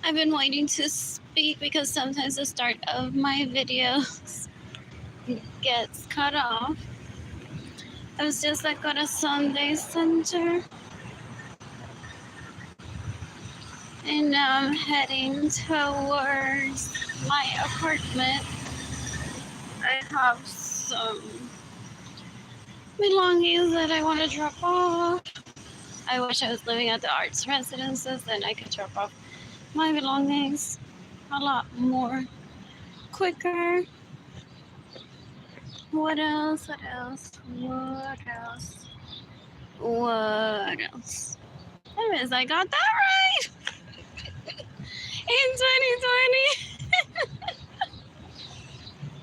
I've been waiting to speak because sometimes the start of my videos gets cut off. I was just like at a Sunday center, and now I'm heading towards my apartment. I have some belongings that I want to drop off. I wish I was living at the arts residences, then I could drop off my belongings a lot more quicker. What else? What else? What else? What else? Anyways, I got that right in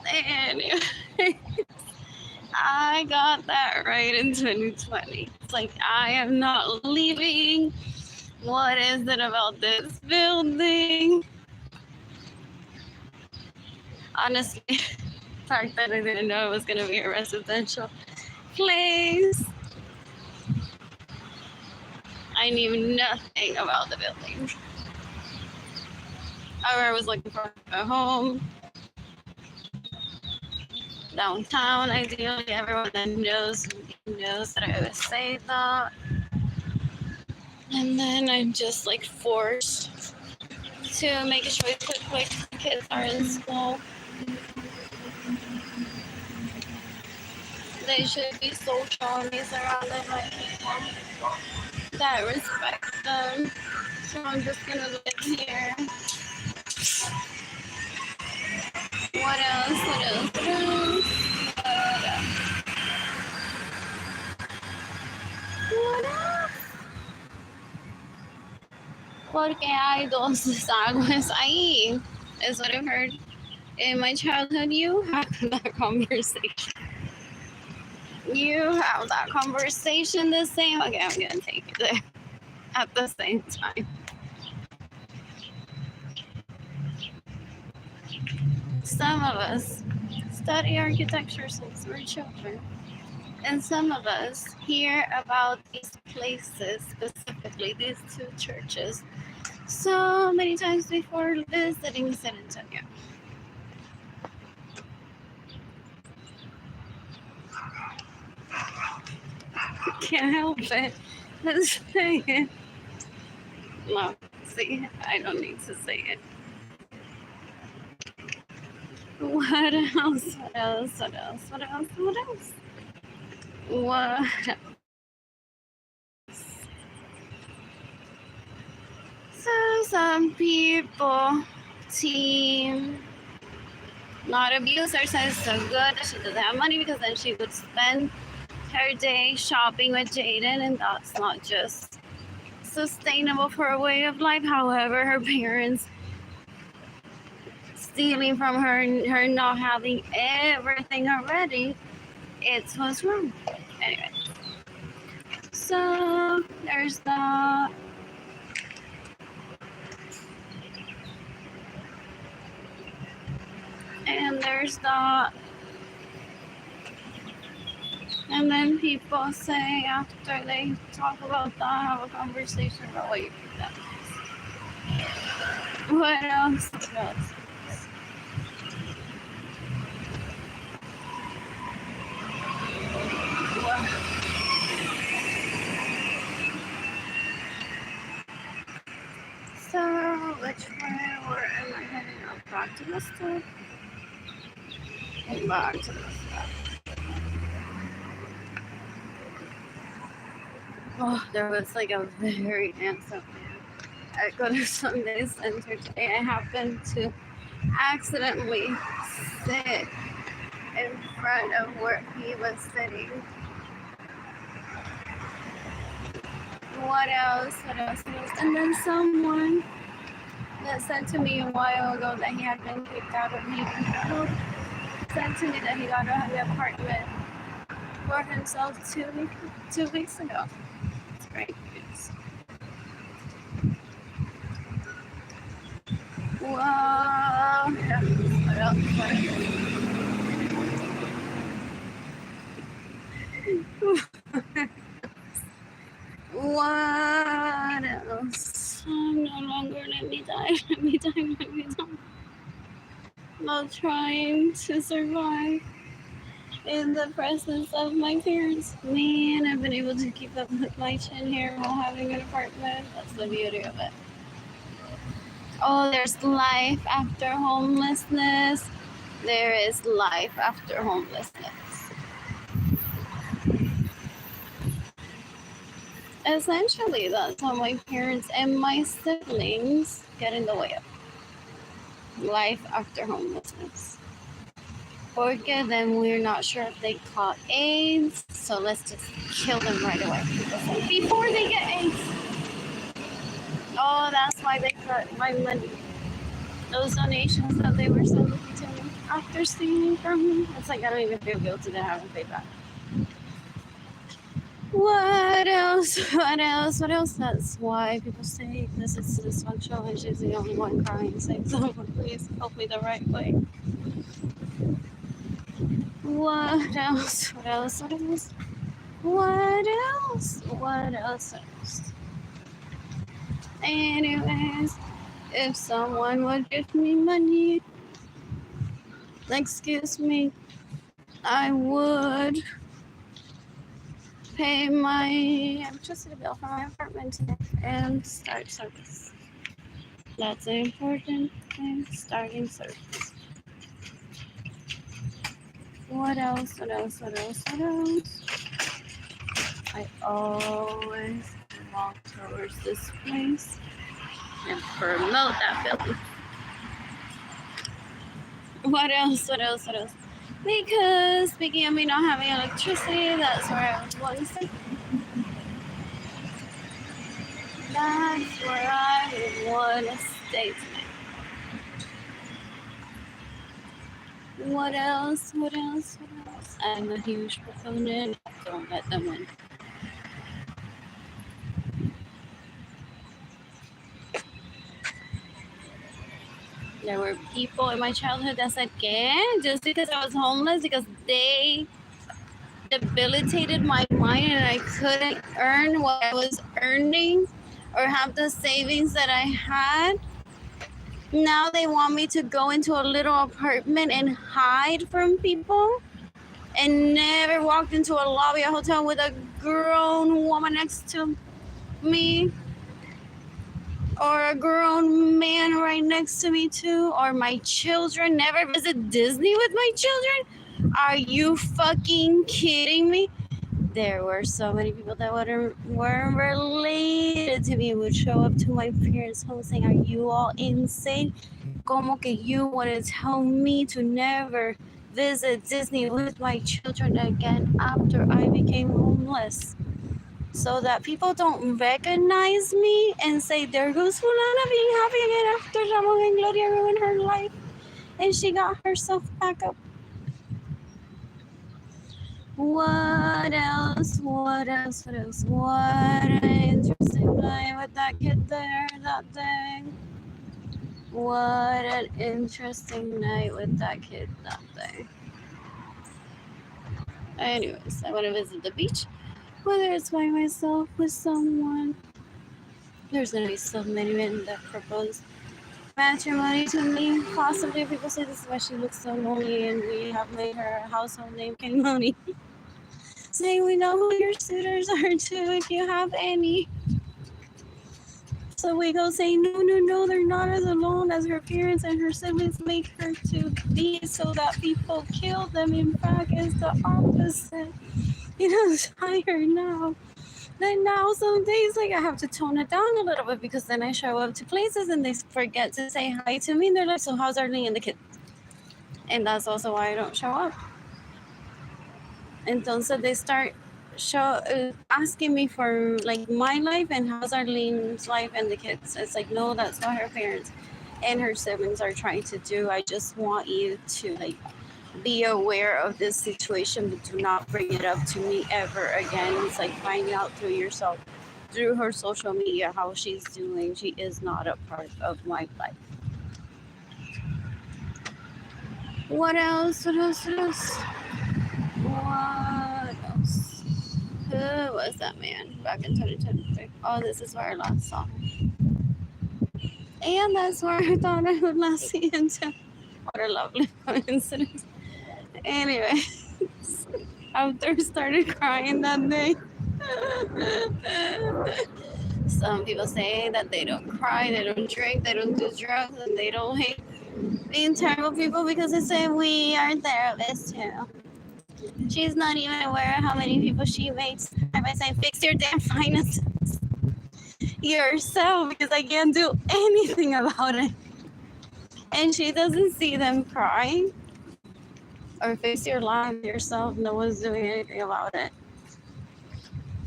2020. Anyway, I got that right in 2020. It's like I am not leaving. What is it about this building? Honestly, the fact that I didn't know it was going to be a residential place. I knew nothing about the building. I was looking for a home downtown. Ideally, everyone that knows that I would say that. And then I'm just like forced to make a choice quick. Kids are in school. They should be social and be surrounded by people that respect them. So I'm just gonna live here. What else? What else? What else? What else? Porque hay dos desagües ahí, is what I've heard. In my childhood, you have that conversation. You have that conversation the same. Okay, I'm gonna take it there at the same time. Some of us study architecture since we're children, and some of us hear about these places, specifically these two churches, so many times before visiting San Antonio. Can't help it. Let's say it. No, see, I don't need to say it. What else? What else? What else? What else? What else? What else? So some people team not abuse her, says it's so good that she doesn't have money because then she would spend her day shopping with Jaden, and that's not just sustainable for a way of life. However, her parents stealing from her and her not having everything already, it was wrong. Anyway, so there's that. And there's that. And then people say after they talk about that, have a conversation about what you think that is. What else? What else? So, which way? Where am I heading up? Back to the store? Back to the store. Oh, there was like a very handsome man at Go to Sunday Center today. I happened to accidentally sit in front of where he was sitting. What else? What else? What else? And then someone that said to me a while ago that he had been kicked out of Haven said to me that he got an apartment for himself two weeks ago. It's great news. Whoa. What else? What else? I'm no longer, let me die. while trying to survive in the presence of my parents. Man, I've been able to keep up with my chin hair while having an apartment. That's the beauty of it. Oh, there's life after homelessness. There is life after homelessness. Essentially, that's how my parents and my siblings get in the way of life after homelessness. Porque then we're not sure if they caught AIDS, so let's just kill them right away before they get AIDS. Oh, that's why they cut my money. Those donations that they were sending to me after stealing from me. It's like I don't even feel guilty that I haven't paid back. What else? What else? What else? That's why people say this is dysfunctional and she's the only one crying. Saying, someone please help me the right way. What else? What else? What else? What else? What else? Anyways, if someone would give me money, excuse me, I would pay my electricity bill for my apartment today and start service. That's an important thing, starting service. What else? What else? What else? What else? I always walk towards this place and promote that building. What else? What else? What else? Because speaking of me not having electricity, that's where I was going to stay. That's where I would want to stay tonight. What else? What else? What else? I'm a huge proponent. Don't let them win. There were people in my childhood that said, "¿Qué? Just because I was homeless, because they debilitated my mind and I couldn't earn what I was earning or have the savings that I had. Now they want me to go into a little apartment and hide from people and never walk into a lobby of a hotel with a grown woman next to me or a grown man right next to me too, or my children, never visit Disney with my children? Are you fucking kidding me?" There were so many people that weren't related to me would show up to my parents' home saying, "Are you all insane? Como que you want to tell me to never visit Disney with my children again after I became homeless?" So that people don't recognize me and say, "There goes Fulana being happy again after Ramon and Gloria ruined her life and she got herself back up." What else? What else? What else? What an interesting night with that kid there that day. What an interesting night with that kid that day. Anyways, I want to visit the beach. Whether it's by myself, with someone. There's going to be so many men that propose matrimony to me. Possibly people say this is why she looks so lonely and we have made her household name King Lonely. Saying we know who your suitors are too if you have any. So we go say, no, they're not as alone as her parents and her siblings make her to be, so that people kill them. In fact, it's the opposite. I'm tired now. Then now some days like I have to tone it down a little bit because then I show up to places and they forget to say hi to me and they're like, "So how's Arlene and the kids?" And that's also why I don't show up. Entonces they start asking me for like my life and how's Arlene's life and the kids. It's like, no, that's what her parents and her siblings are trying to do. I just want you to like be aware of this situation, but do not bring it up to me ever again. It's like finding out through yourself, through her social media, how she's doing. She is not a part of my life. What else? What else? What else? What else? Who was that man back in 2023? Oh, this is where I last saw him. And that's where I thought I would last see him too. What a lovely coincidence. Anyway, after I started crying that day, some people say that they don't cry, they don't drink, they don't do drugs, and they don't hate being terrible people because they say we are therapists too. She's not even aware of how many people she makes by saying, fix your damn finances yourself because I can't do anything about it. And she doesn't see them crying or fix your life yourself. No one's doing anything about it.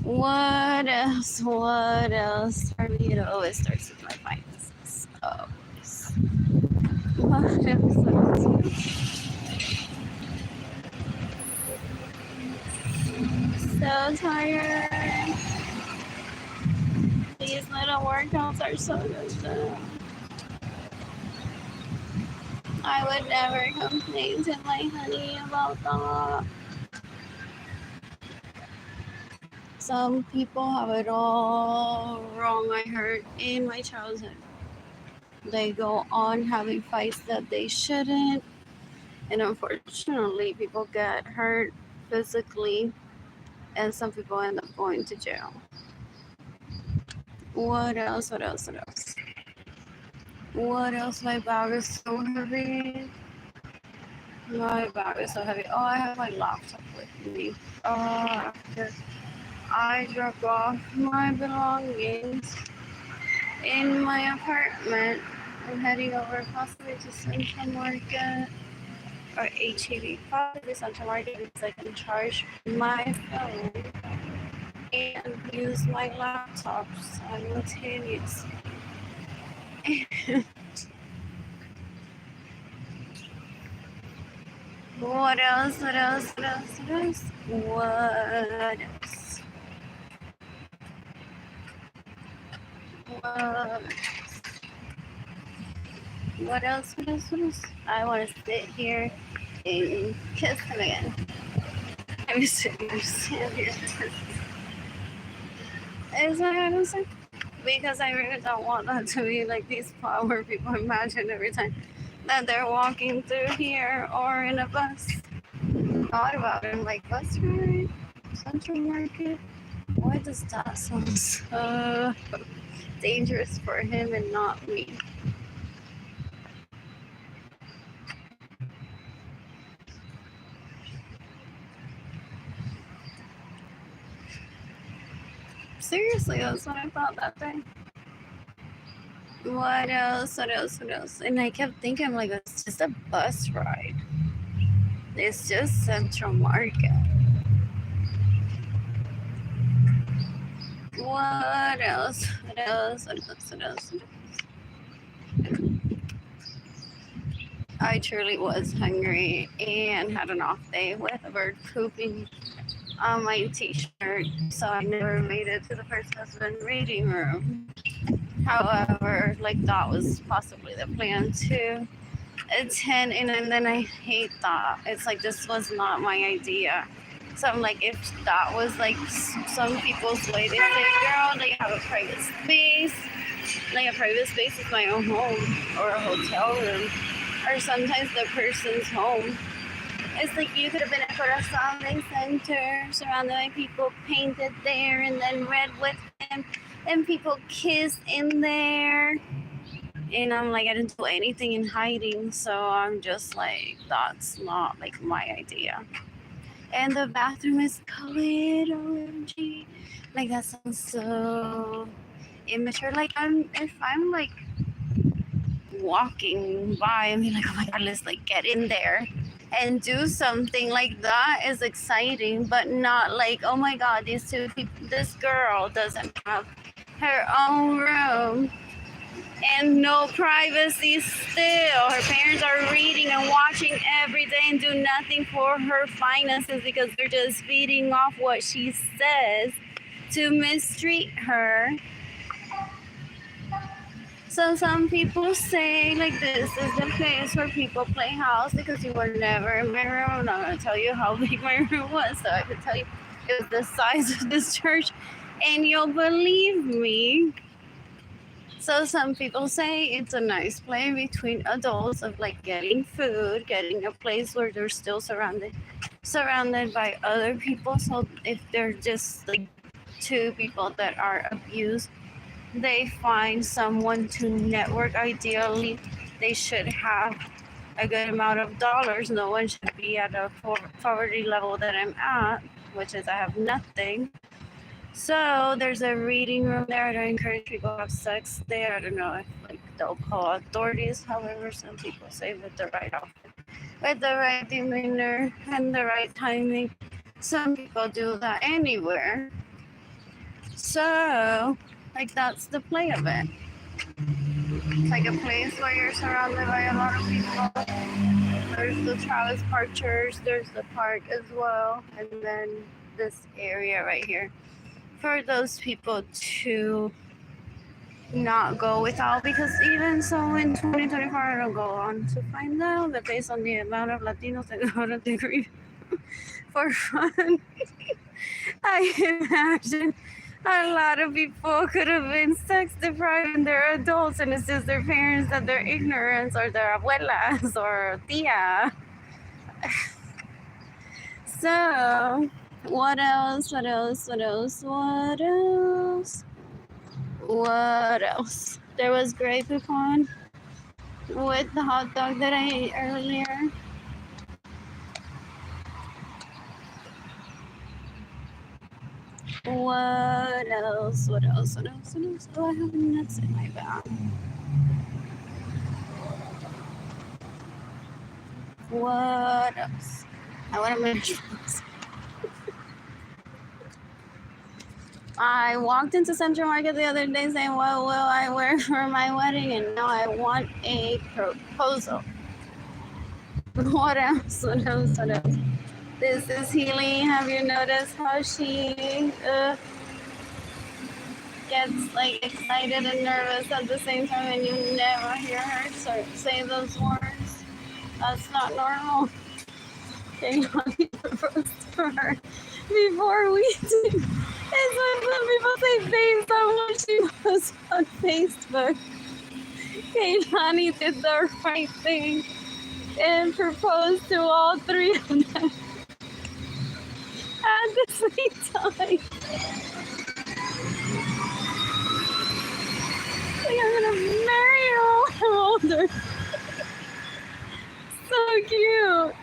What else? What else? For me, it always starts with my finances. Always. What else? So tired. These little workouts are so good though. I would never complain to my honey about that. Some people have it all wrong, I heard, in my childhood. They go on having fights that they shouldn't. And unfortunately, people get hurt physically. And some people end up going to jail. What else? What else? What else? What else? My bag is so heavy. My bag is so heavy. Oh, I have my laptop with me. After I drop off my belongings in my apartment, I'm heading over possibly to Central Market or HEB, possibly Central Market because I can charge my phone and use my laptop simultaneously. What else? What else? What else? What else? What else? What else? What else? What else? I want to sit here and kiss him again. I'm sitting here. Is that what I'm saying? Because I really don't want that to be like these power people imagine every time that they're walking through here or in a bus. Thought about it, I'm like, bus ride, Central Market. Why does that sound so dangerous for him and not me? Seriously, that's what I thought that day. What else? What else? What else? And I kept thinking, like, it's just a bus ride. It's just Central Market. What else? What else? What else? What else? What else? I truly was hungry and had an off day with a bird pooping on my t-shirt, so I never made it to the first husband reading room. However, like that was possibly the plan to attend, and then I hate that. It's like this was not my idea. So I'm like, if that was like some people's way, they say, girl, they have a private space. Like a private space is my own home or a hotel room, or sometimes the person's home. It's like you could have been at Corazon Center, surrounded by people, painted there, and then read with them, and people kissed in there. And I'm like, I didn't do anything in hiding, so I'm just like, that's not like my idea. And the bathroom is clean, OMG. Like that sounds so immature. Like if I'm like walking by and be like, oh my god, let's like get in there and do something, like that is exciting, but not like, oh my god, these two people, this girl doesn't have her own room and no privacy still. Her parents are reading and watching every day and do nothing for her finances because they're just feeding off what she says to mistreat her. So some people say, like, this is the place where people play house because you were never in my room. I'm not going to tell you how big my room was, so I could tell you it was the size of this church, and you'll believe me. So some people say it's a nice play between adults of like getting food, getting a place where they're still surrounded by other people. So if they're just like two people that are abused, they find someone to network. Ideally, they should have a good amount of dollars. No one should be at a poverty level that I'm at, which is I have nothing. So there's a reading room there. I don't encourage people to have sex there. I don't know if like they'll call authorities. However, some people say with the right outfit, with the right demeanor and the right timing, some people do that anywhere. So like that's the play of it. It's like a place where you're surrounded by a lot of people. There's the Travis Park Church. There's the park as well, and then this area right here for those people to not go without, because even so in 2024 I don't go on to find out that based on the amount of Latinos that go to degree for fun, I imagine a lot of people could have been sex deprived and they're adults, and it's just their parents that they're ignorance, or their abuelas or tia. So what else? What else? What else? What else? What else? There was Grey Poupon with the hot dog that I ate earlier. What else? What else? What else? What else? Oh, I have nuts in my bag. What else? I want to make drinks. I walked into Central Market the other day saying, what will I wear for my wedding? And now I want a proposal. What else? What else? What else? This is Healing. Have you noticed how she gets like excited and nervous at the same time, and you never hear her say those words? That's not normal. Okay, proposed for her before we do. It's when some people say based on what she was on Facebook. Kaylani did the right thing and proposed to all three of them at the same time. Like, I'm gonna marry you when I'm older. So cute.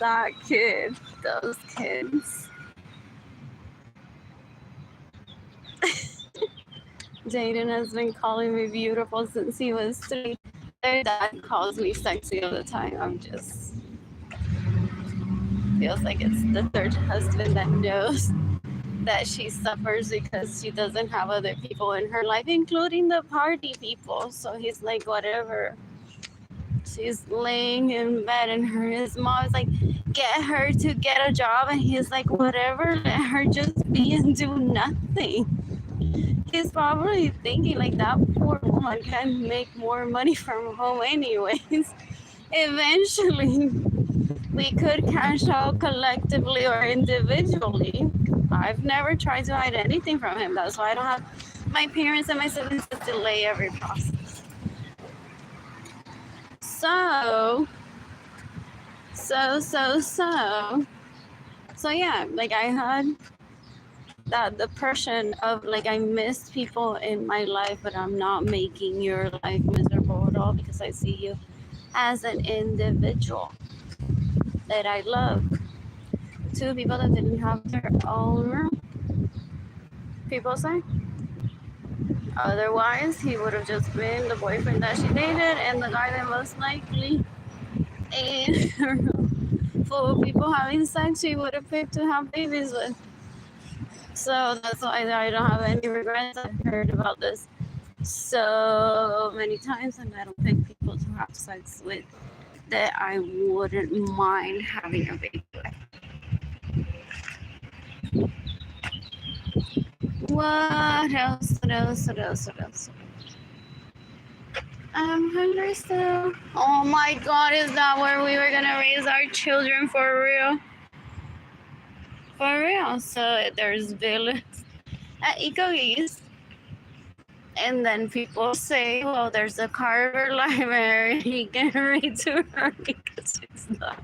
That kid, those kids. Jaden has been calling me beautiful since he was 3. Their dad calls me sexy all the time. I'm just feels like it's the third husband that knows that she suffers because she doesn't have other people in her life, including the party people. So he's like, whatever. She's laying in bed and his mom's like, get her to get a job. And he's like, whatever, let her just be and do nothing. He's probably thinking like that poor woman can make more money from home anyways. Eventually, we could cash out collectively or individually. I've never tried to hide anything from him. That's why I don't have my parents and my siblings to delay every process. So yeah, like I had that depression of like I missed people in my life, but I'm not making your life miserable at all because I see you as an individual that I love. 2 people that didn't have their own room, people say. Otherwise, he would have just been the boyfriend that she dated and the guy that most likely ate her full of people having sex she would have picked to have babies with. So that's why I don't have any regrets. I've heard about this so many times, and I don't pick people to have sex with that I wouldn't mind having a baby with. What else? What else? What else? What else? I'm hungry still. Oh my God, is that where we were gonna raise our children for real? For real. So there's villas at Eco East. And then people say, well, there's a Carver library. He can read to her because she's not.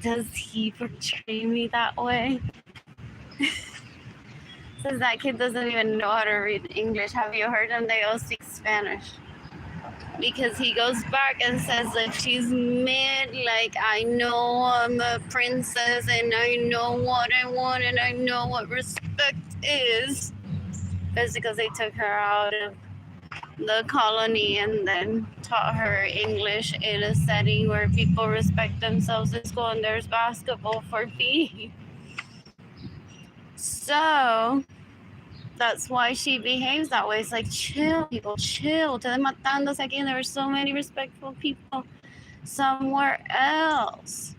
Does he portray me that way? Says that kid doesn't even know how to read English. Have you heard him? They all speak Spanish. Because he goes back and says, like, she's mad, like, I know I'm a princess and I know what I want and I know what respect is. That's because they took her out of the colony and then taught her English in a setting where people respect themselves in school and there's basketball for PE. So that's why she behaves that way. It's like, chill, people, chill. Ustedes matándose aquí, and there were so many respectful people somewhere else.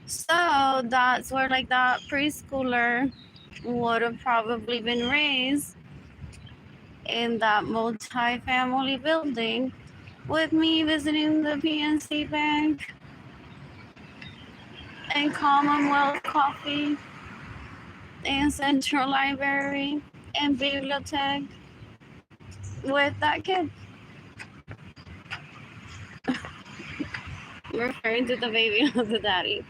So that's where, like, that preschooler would have probably been raised in that multi-family building with me visiting the PNC Bank and Commonwealth Coffee and Central Library and Bibliotech with that kid. Referring to the baby, not the daddy.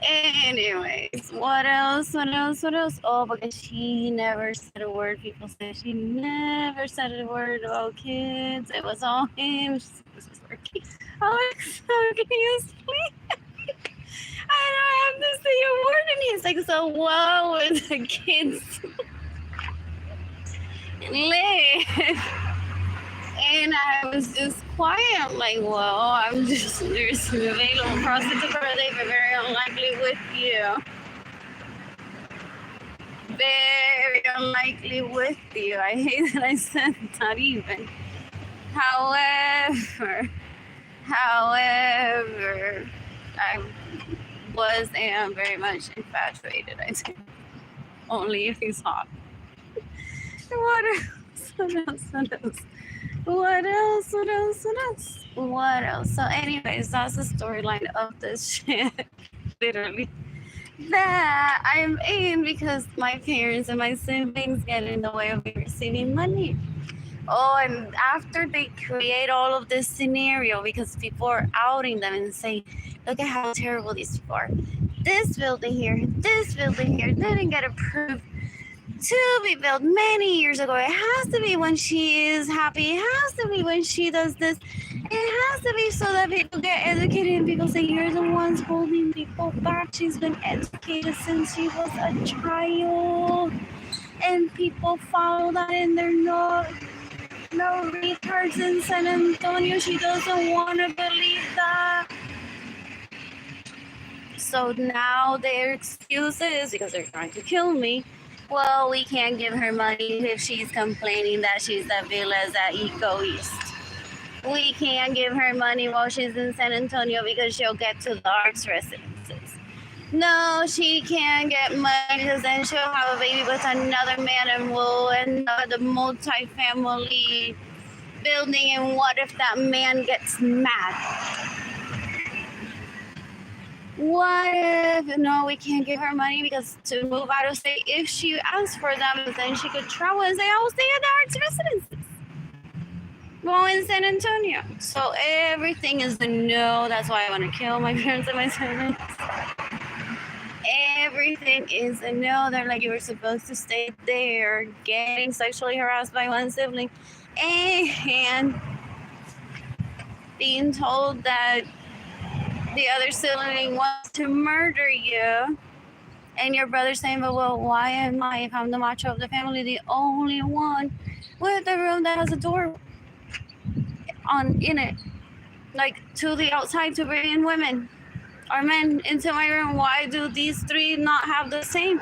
Anyways, what else? Oh, because she never said a word. People say she never said a word about kids. It was all him. Alex, can you sleep? I don't have to say a word. And he's like, so what would the kids live? And I was just quiet, like, well, I'm just, there's available prostitute birthday, but very unlikely with you. Very unlikely with you. I hate that I said not even. However, I am very much infatuated, I think. Only if he's hot. What else? What else? So anyways, that's the storyline of this shit. Literally. That I'm in because my parents and my siblings get in the way of me receiving money. Oh, and after they create all of this scenario, because people are outing them and saying, look at how terrible these people are. This building here didn't get approved to be built many years ago. It has to be when she is happy. It has to be when she does this. It has to be so that people get educated and people say, you're the ones holding people back. She's been educated since she was a child. And people follow that and they're no retards in San Antonio. She doesn't want to believe that. So now their excuse is, because they're trying to kill me, well, we can't give her money if she's complaining that she's the villas at Eco East. We can't give her money while she's in San Antonio because she'll get to the arts residences. No, she can't get money because then she'll have a baby with another man and we'll end up at the multi-family building. And what if that man gets mad? What if, no, we can't give her money because to move out of state, if she asks for them, then she could travel and say, I will stay at the arts residences. Well, in San Antonio. So everything is a no. That's why I want to kill my parents and my siblings. Everything is a no. They're like, you were supposed to stay there, getting sexually harassed by one sibling and being told that the other sibling wants to murder you, and your brother saying, but well, why am I, if I'm the macho of the family, the only one with a room that has a door in it, like to the outside, to bring in women or men into my room? Why do these three not have the same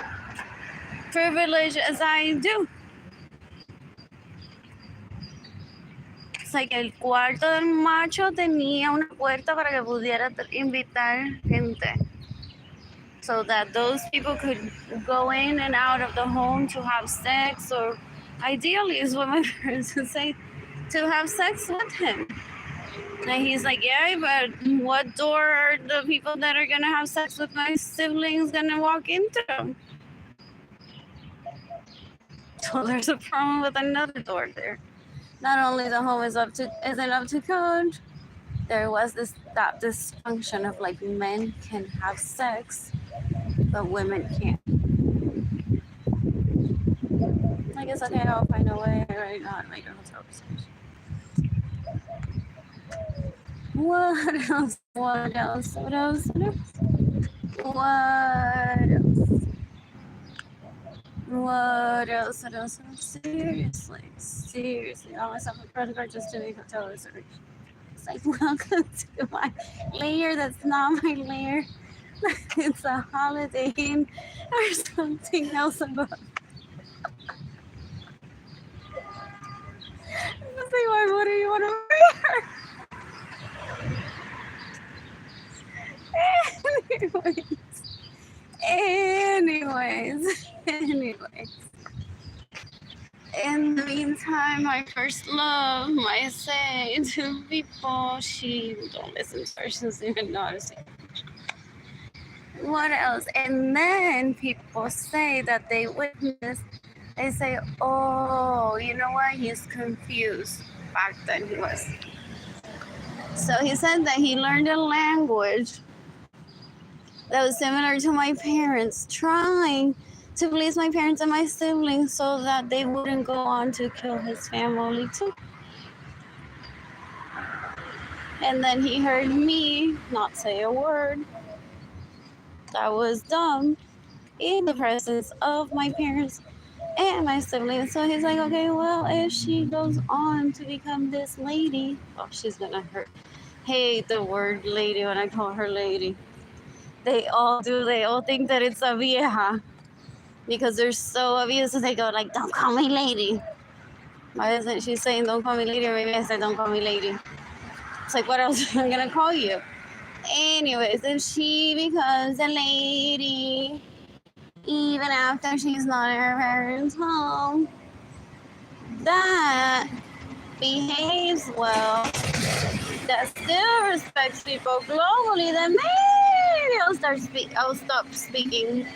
privilege as I do? It's like el cuarto del macho tenía una puerta para que pudiera invitar gente, so that those people could go in and out of the home to have sex, or ideally is what my parents would say, to have sex with him. And he's like, yeah, but what door are the people that are gonna have sex with my siblings gonna walk into? So there's a problem with another door there. Not only the home isn't up to code, there was that dysfunction of like men can have sex, but women can't. I guess okay, I'll find a way right now to make a hotel reservation. What else? What else? What else? What else? What else? What else? What else? Seriously, I myself a credit card just to make hotel reservation. It's like, welcome to my lair. That's not my lair. It's a Holiday Inn or something else above. It's like, what do you want to wear? Anyways. In the meantime, my first love might say to people, she don't listen to her, she doesn't even know how to say. What else? And then people say that they witnessed, they say, oh, you know what? He's confused. Back then he was. So he said that he learned a language that was similar to my parents, trying to please my parents and my siblings so that they wouldn't go on to kill his family too. And then he heard me not say a word that was dumb in the presence of my parents and my siblings. So he's like, okay, well, if she goes on to become this lady, oh, she's gonna hate the word lady when I call her lady. They all do. They all think that it's a vieja because they're so obvious. So they go like, don't call me lady. Why isn't she saying don't call me lady? Or maybe I said don't call me lady. It's like, what else am I gonna call you? Anyways, if she becomes a lady, even after she's not in her parents' home, that behaves well, that still respects people globally, then maybe I'll stop speaking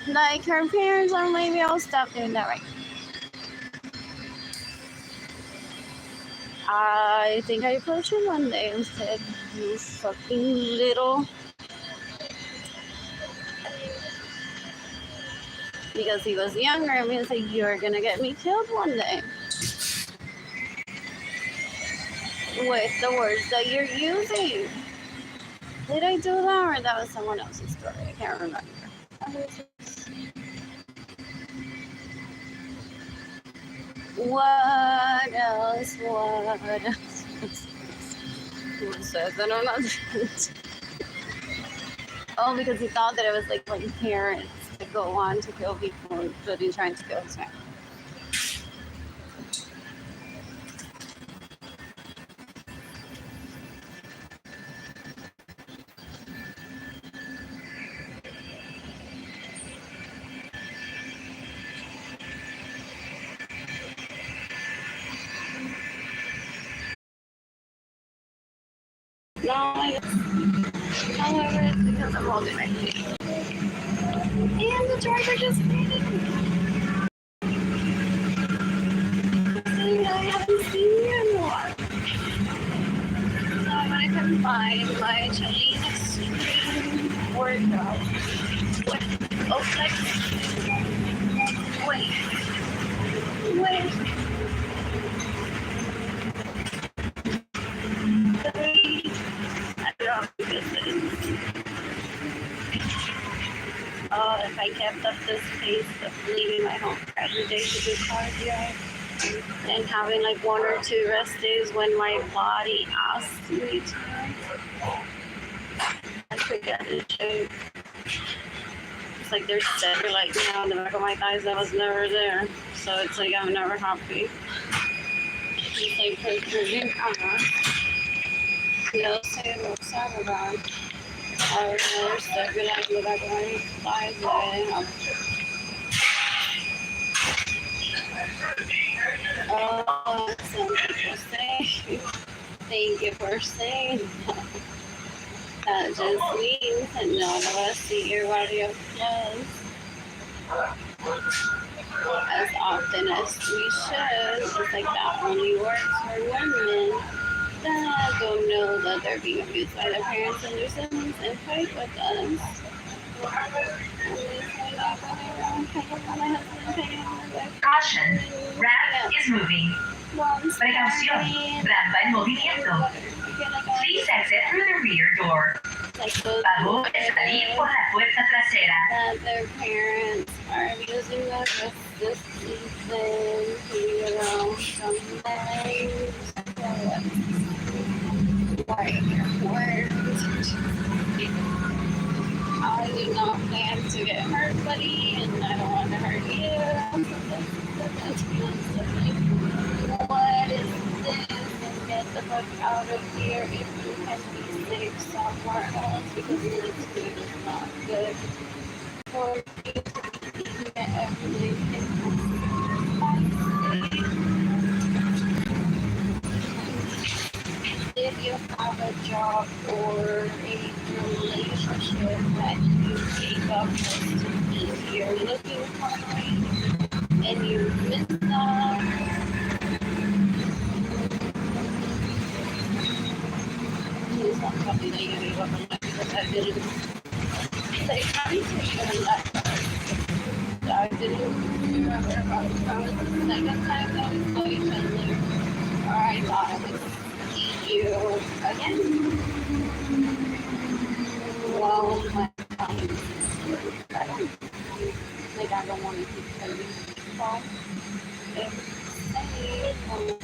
like her parents, or maybe I'll stop doing that right. I think I approached him one day and said, you fucking little. Because he was younger, and we was like, you're gonna get me killed one day. With the words that you're using. Did I do that, or that was someone else's story? I can't remember. What else? Who says that I'm not? Oh, because he thought that it was like parents to go on to kill people, including trying to kill his family. No, however, it's because I'm holding my feet. And the charger just faded. I haven't seen you in a while. So I'm gonna combine my Chinese extreme workout with Wait. If I kept up this pace of leaving my home every day to do cardio and having like 1 or 2 rest days when my body asks me to, I could get in shape. It's like there's cellulite like now in the back of my thighs that was never there. So it's like I'm never happy. It's like protruding no cellulite. I was never cellulite in the back of my thighs that I didn't have. Oh, some people say, thank you for saying that. That just means that none of us see your body of clothes. as often as we should. It's like that only works for women that don't know that they're being abused by their parents and their siblings and fight with us. Caution, ramp is moving. Precaución, rampa en movimiento. Please exit through the rear door. Favor de salir por la puerta trasera. That their parents are abusing the justice system, you know, some things. Like words. I do not plan to get hurt, buddy, and I don't want to hurt you. What is this? And get the fuck out of here if you can be safe somewhere else because this food is not good for you to eat everything. If you have a job or a relationship that you take up just to be here looking for and you miss that, please don't tell me that you gave up on life because I didn't. They tried to show that I didn't remember about it. That was the second time that we saw each other, or I thought I would see you again. Well, my time is I don't want to keep telling you people. If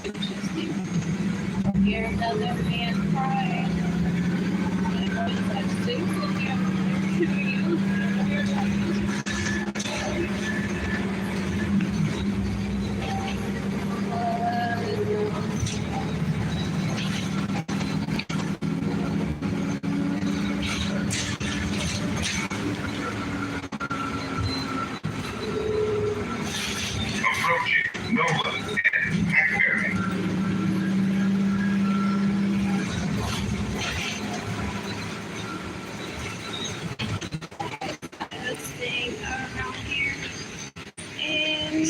interesting. Hear another man cry. I'm going to touch things with you. Approaching Nova and Hackberry. Staying around here in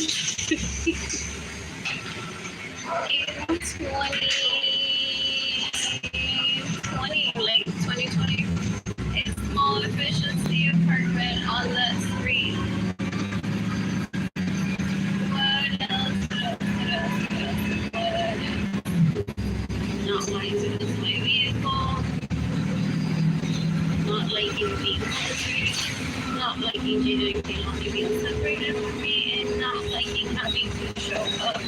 2020, a small efficiency apartment on that street. What else? Not wanting to lose my vehicle. Not liking being separated. Not liking Jada and only being separated from me. And not liking having to show up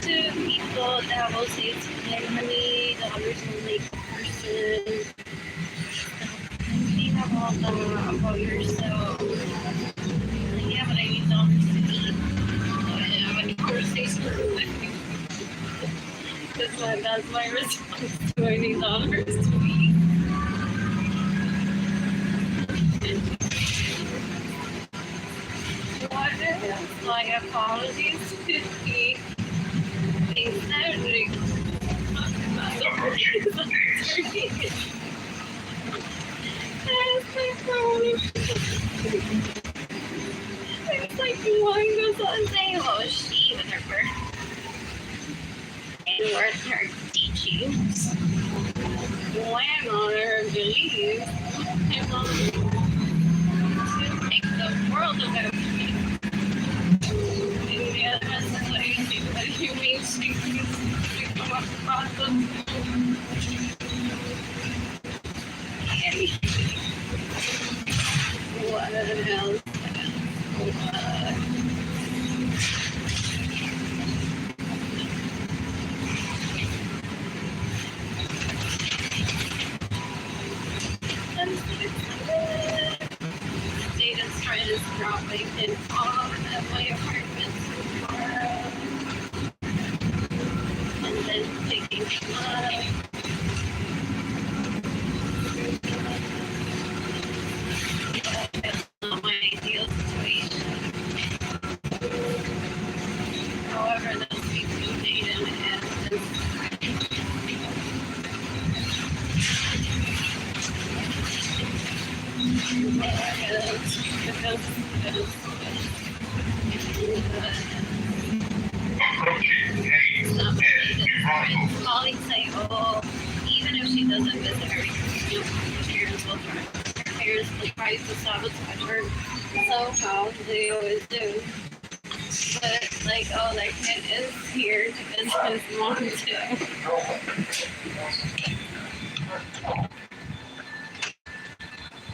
to people that will say to them, honey, the other like person. You have all that about yourself. Like, yeah, but I need dollars to eat. I didn't have any conversations with you. That's my response to I need dollars to eat. What is my apologies to me? Exactly. It's like one goes on saying, oh, she with her birth and worth her teachings. When on her beliefs, and on to take the world of everything. And the other situation that you mean she can come across them. What else? Data's trend is dropping in all of my apartments tomorrow. And then picking up. That's not my ideal situation. However, those people data and Colleagues say, oh, even if she doesn't visit her, her parents will try. Her parents will try to sabotage her somehow. They always do. But like, oh, that kid is here to visit his mom too.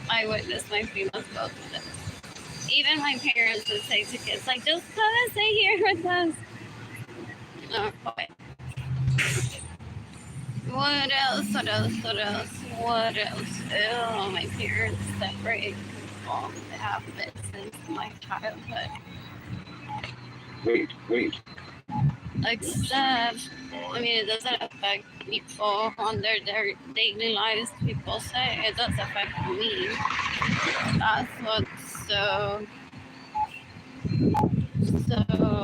I witnessed my females both of them. Even my parents would say to kids, like, just come and stay here with us. No, but what else? What else? What else? What else? Oh, my parents separate people. They have been since my childhood. Wait. Except, I mean, it doesn't affect people on their daily lives. People say it does affect me. That's what's so,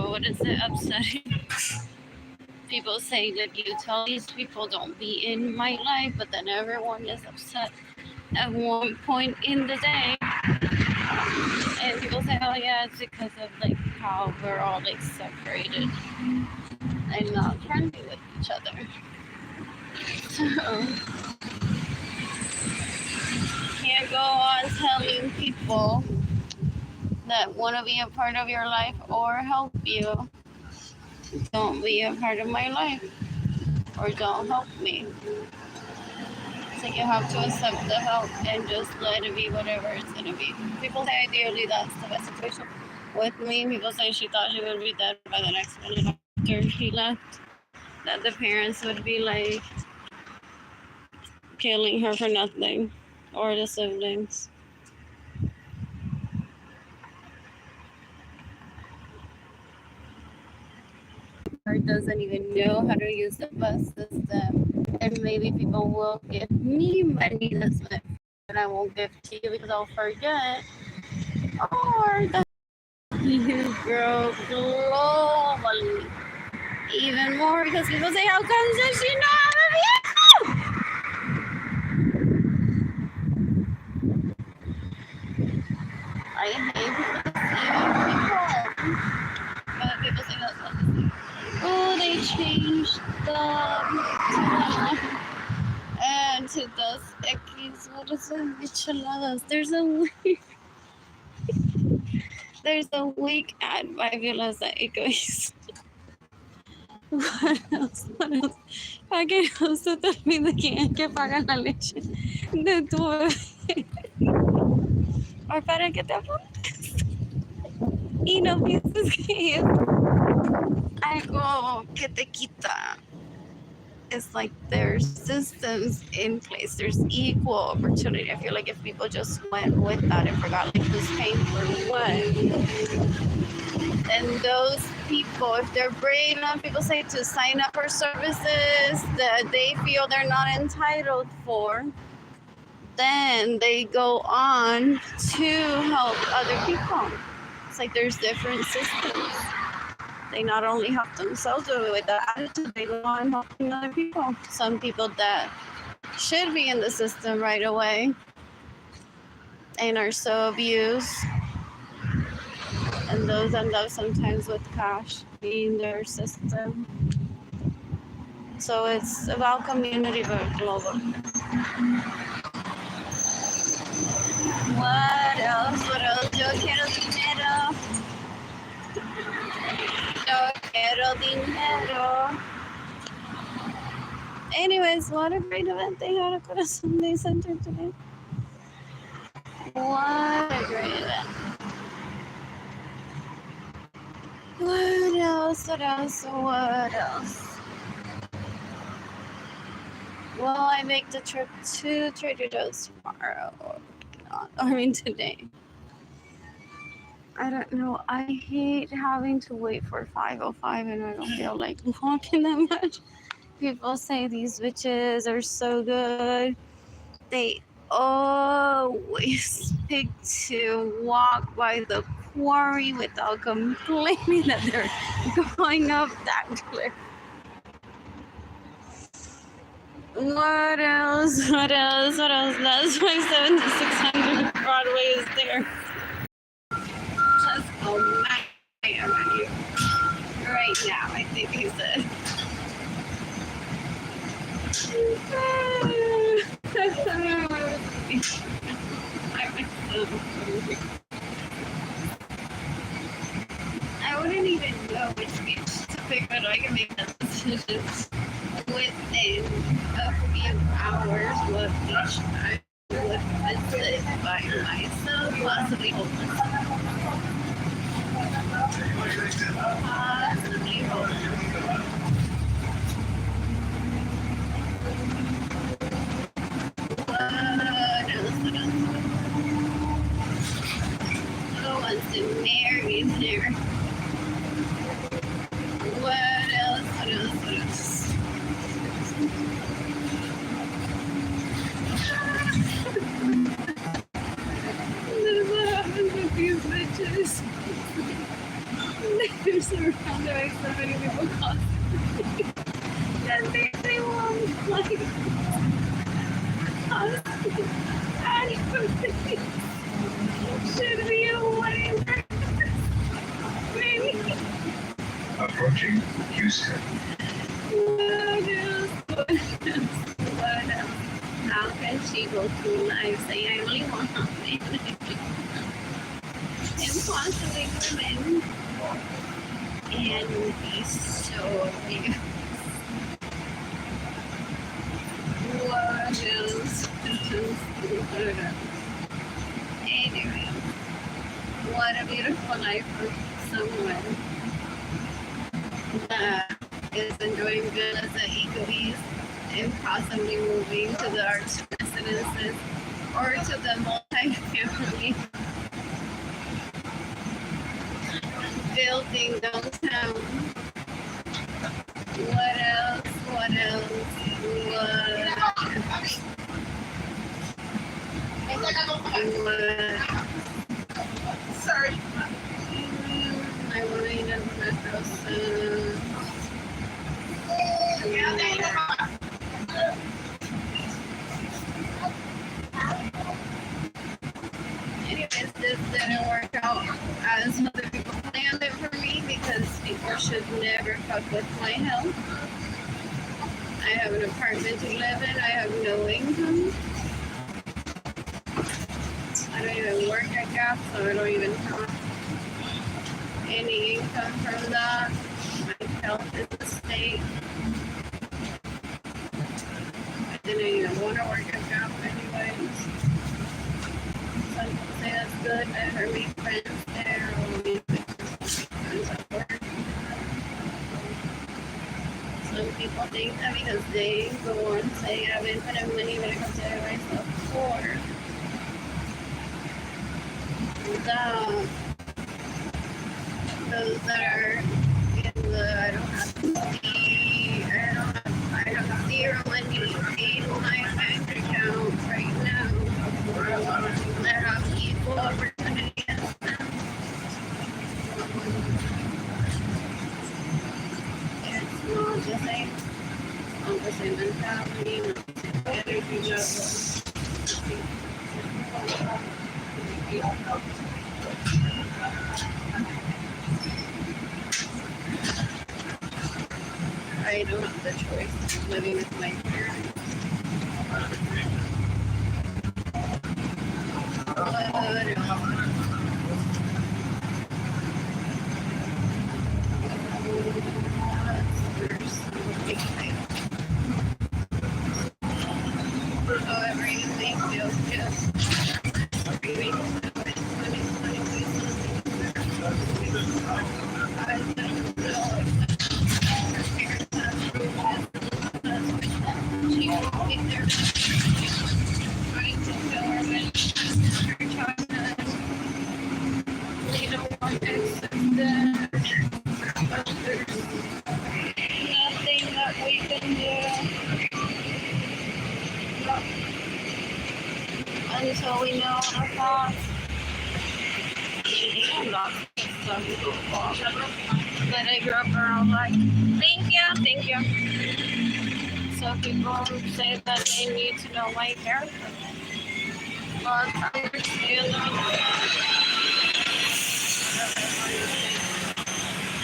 what is it, upsetting? People say that you tell these people don't be in my life, but then everyone is upset at one point in the day. And people say, oh yeah, it's because of like how we're all like separated and not friendly with each other. So can't go on telling people that want to be a part of your life or help you, don't be a part of my life or don't help me. So you have to accept the help and just let it be whatever it's going to be. People say ideally that's the best situation. With me, people say she thought she would be dead by the next minute after he left. That the parents would be like killing her for nothing, or the siblings. Or doesn't even know how to use the bus system, and maybe people will give me money this month, but I won't give to you because I'll forget. Or that you grow globally even more because people say, how come does she not have a vehicle? I hate people. But people say that's not the thing. Oh, they changed and to Dos X, what is it? Micheladas. There's a weak ad by Viola's Egoist. What else? ¿Para qué no se te olvida quién es que paga la leche de tu bebé? ¿O para qué te apuntes? Y no pienses que es algo que te quita. It's like there's systems in place. There's equal opportunity. I feel like if people just went with that and forgot like who's paying for what. And those people, if they're brave enough, people say to sign up for services that they feel they're not entitled for, then they go on to help other people. It's like there's different systems. They not only help themselves with the attitude, they go on helping other people. Some people that should be in the system right away and are so abused. And those end up sometimes with cash being their system. So it's about community but global. What else? Yo quiero dinero. Yo quiero dinero. Anyways, what a great event they had at Corazon Day Center today. What a great event. What else? What else? Well, I make the trip to Trader Joe's tomorrow. Or not. I mean today. I don't know. I hate having to wait for 5:05 and I don't feel like walking that much. People say these bitches are so good. They always pick to walk by the quarry without complaining that they're going up that cliff. What else? That's why 7600 Broadway is there. Let's go back. I wouldn't even know which beach to pick, but I can make that decision within a few hours what beach I would visit by myself, possibly homeless. Possibly homeless. What else? Who wants to marry there? What else? There's what happens with these bitches. They're surrounded by so many people constantly. And they want like constantly adequately should be away. Maybe. Approaching Houston. What else? How can she go through life saying I only want something? Impossibly women and be so big. What else? Anyway, what a beautiful life for someone that is enjoying good as an eco-beast and possibly moving to the arts residences or to the multi-family building downtown. What else? Sorry. I want to eat a breakfast. Anyways, this didn't work out as other people planned it for me because people should never fuck with my health. I have an apartment to live in. I have no income. I don't even work at Gap, so I don't even have any income from that. My health is a state. I didn't even want to work at Gap anyways. Some people say that's good. I heard me friends there. Friends at work. Some people think that because they go on say I have infinite money when I consider myself poor. Those that are in the I have zero money in my bank account right now. I have equal opportunity as them. It's not the same. Not the same mentality, not the same energy level. I don't have the choice of living with my parents. However you think feels good. Nothing that we can do until we know our thoughts. That I grew up around like, thank you. So people say that they need to know my character. But I understand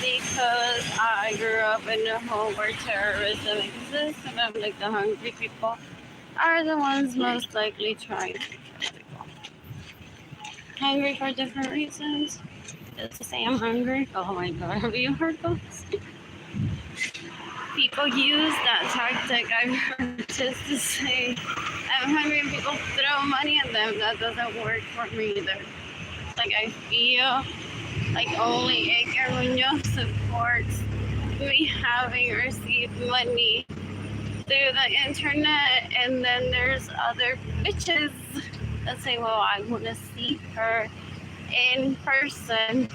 because I grew up in a home where terrorism exists, and I'm like the hungry people are the ones most likely trying to kill people. hungry for different reasons. Just to say I'm hungry. Oh my god, have you heard those? People use that tactic, I've heard, just to say I'm hungry, and people throw money at them. That doesn't work for me either. Like, I feel like only Edgar Munoz supports me having received money through the internet, and then there's other bitches that say, well, I want to see her in person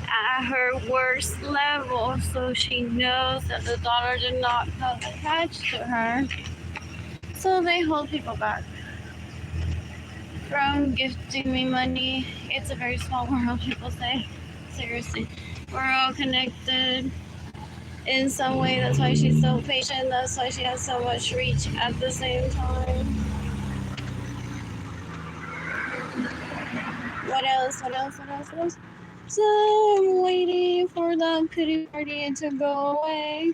at her worst level, so she knows that the dollar did not come attached to her. So they hold people back from gifting me money. It's a very small world, people say. Seriously, we're all connected in some way. That's why she's so patient. That's why she has so much reach at the same time. What else? So I'm waiting for the pity party to go away.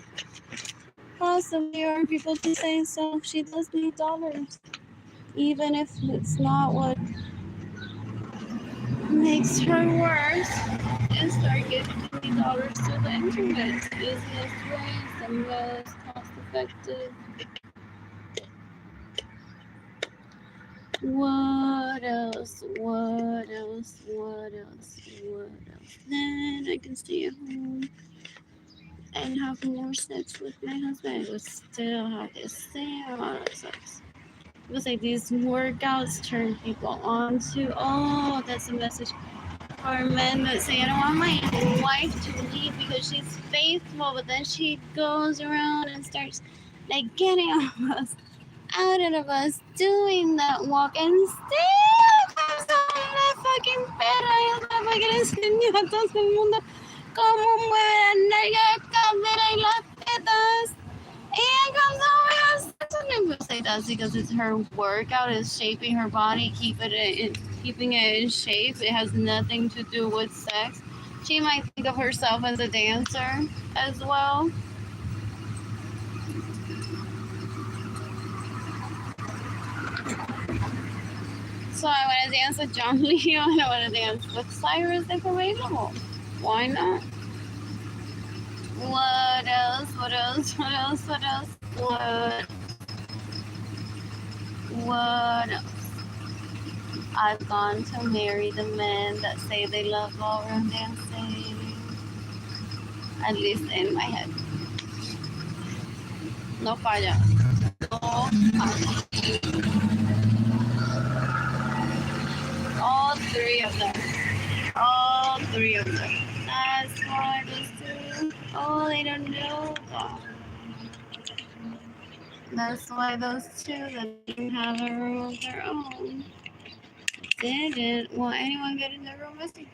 Possibly, or people to say so. She does need dollars. Even if it's not what makes her worse, is start giving me dollars to the internet. Easiest ways, the most cost effective. What else? Then I can stay at home and have more sex with my husband. We still have the same amount of sex. It was like these workouts turn people on to, oh, that's a message for men that say, I don't want my wife to leave because she's faithful, but then she goes around and starts like getting us out of us doing that walk, and still comes on la fucking perra y otra vez que le enseñó a todo el mundo cómo mueve la nalga, cadera y las tetas. And comes over us. People say that's because it's her workout is shaping her body, keeping it in shape. It has nothing to do with sex. She might think of herself as a dancer as well. So I want to dance with John Leo and I want to dance with Cyrus if available. Why not? What else? What else? I've gone to marry the men that say they love ballroom dancing. At least in my head. No falla. No falla. All three of them. That's why those two. Oh, they don't know. That's why those two that didn't have a room of their own didn't want anyone get in their room with me.